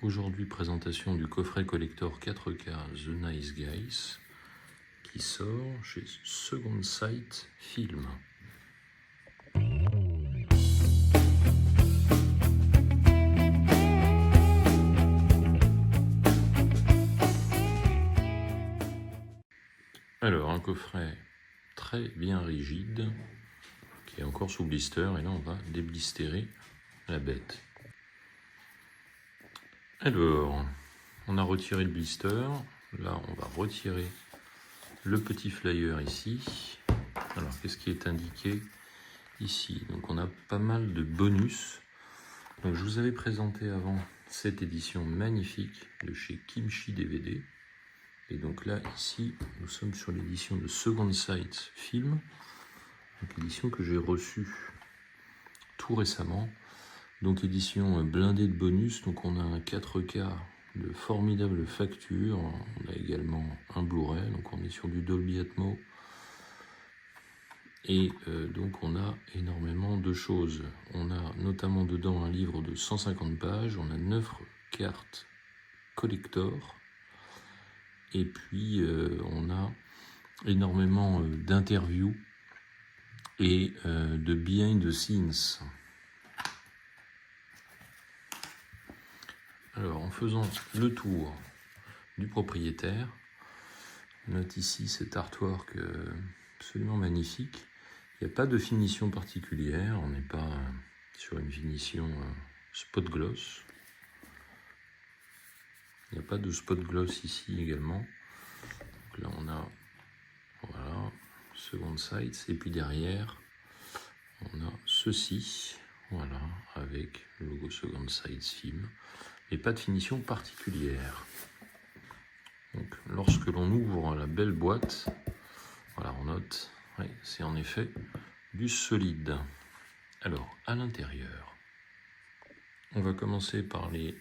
Aujourd'hui, présentation du coffret collector 4K The Nice Guys qui sort chez Second Sight Film. Alors, un coffret très bien rigide qui est encore sous blister, et là on va déblisterer la bête. Alors, on a retiré le blister, là on va retirer le petit flyer ici. Alors, qu'est-ce qui est indiqué ici? Donc on a pas mal de bonus. Donc je vous avais présenté avant cette édition magnifique de chez Kimchi DVD. Et donc là, ici, nous sommes sur l'édition de Second Sight Film, donc édition que j'ai reçue tout récemment. Donc édition blindée de bonus, donc on a un 4K de formidable facture, on a également un Blu-ray, donc on est sur du Dolby Atmos. Et donc on a énormément de choses. On a notamment dedans un livre de 150 pages, on a 9 cartes collector, et puis on a énormément d'interviews et de behind the scenes. Alors, en faisant le tour du propriétaire, on note ici cet artwork absolument magnifique. Il n'y a pas de finition particulière, on n'est pas sur une finition spot gloss. Il n'y a pas de spot gloss ici également. Donc là on a, voilà, Second Sight, et puis derrière on a ceci, voilà, avec le logo Second Sight Film, et pas de finition particulière. Donc lorsque l'on ouvre la belle boîte, voilà, on note, oui, c'est en effet du solide. Alors, à l'intérieur, on va commencer par les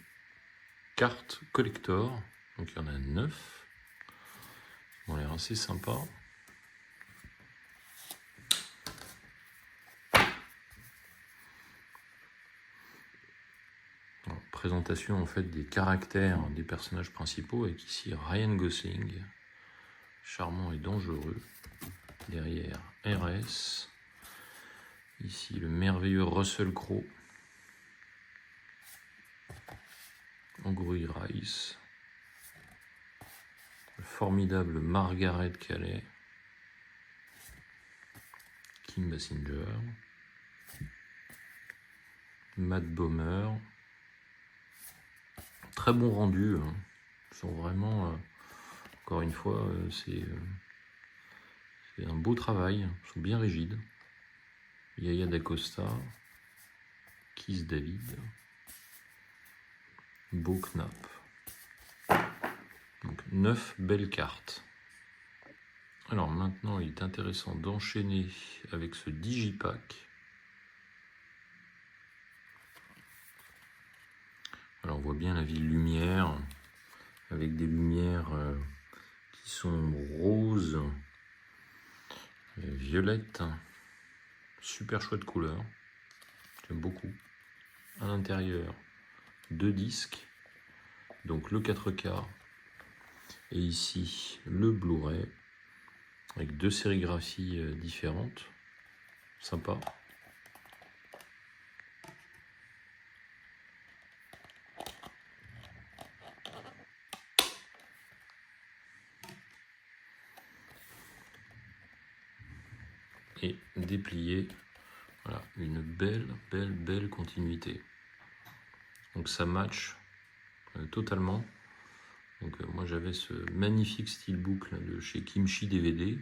cartes collector. Donc il y en a 9. Ils ont l'air assez sympas. Alors, présentation en fait des caractères des personnages principaux, avec ici Ryan Gosling, charmant et dangereux. Derrière RS. Ici le merveilleux Russell Crowe. Angourie Rice. Le formidable Margaret Qualley. Kim Basinger. Matt Bomer. Très bon rendu. Hein. Ils sont vraiment, encore une fois, c'est un beau travail. Ils sont bien rigides. Yaya D'Acosta. Keith David. Beau Knapp. Donc 9 belles cartes. Alors maintenant, il est intéressant d'enchaîner avec ce digipack. Alors on voit bien la ville lumière, avec des lumières qui sont roses, violettes, super chouette couleur, j'aime beaucoup. À l'intérieur, 2 disques, donc le 4K, et ici le Blu-ray, avec 2 sérigraphies différentes, sympa. Et déplié, voilà, une belle continuité. Donc ça match totalement. Donc moi j'avais ce magnifique steelbook là, de chez Kimchi DVD,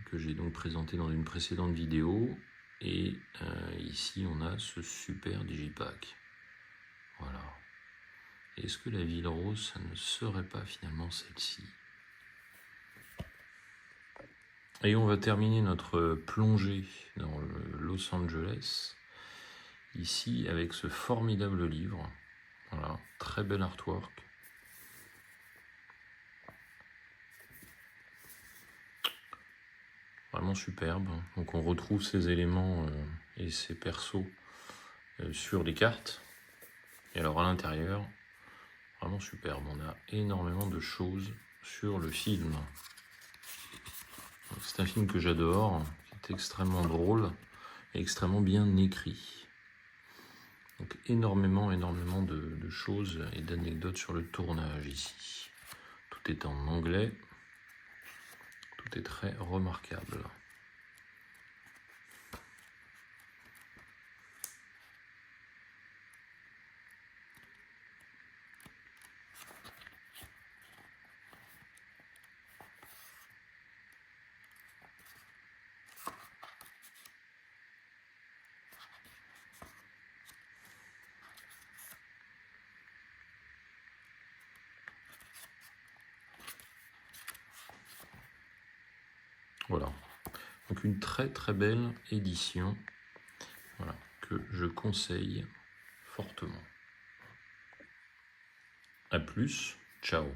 que j'ai donc présenté dans une précédente vidéo. Et ici on a ce super digipack. Voilà. Est-ce que la ville rose, ça ne serait pas finalement celle-ci? Et on va terminer notre plongée dans le Los Angeles, ici avec ce formidable livre. Voilà, très bel artwork. Vraiment superbe. Donc on retrouve ces éléments et ces persos sur les cartes. Et alors à l'intérieur, Vraiment superbe. On a énormément de choses sur le film. C'est un film que j'adore, qui est extrêmement drôle et extrêmement bien écrit. Donc énormément de choses et d'anecdotes sur le tournage ici. Tout est en anglais. Tout est très remarquable. Voilà. Donc une très belle édition, voilà, que je conseille fortement. A plus, ciao.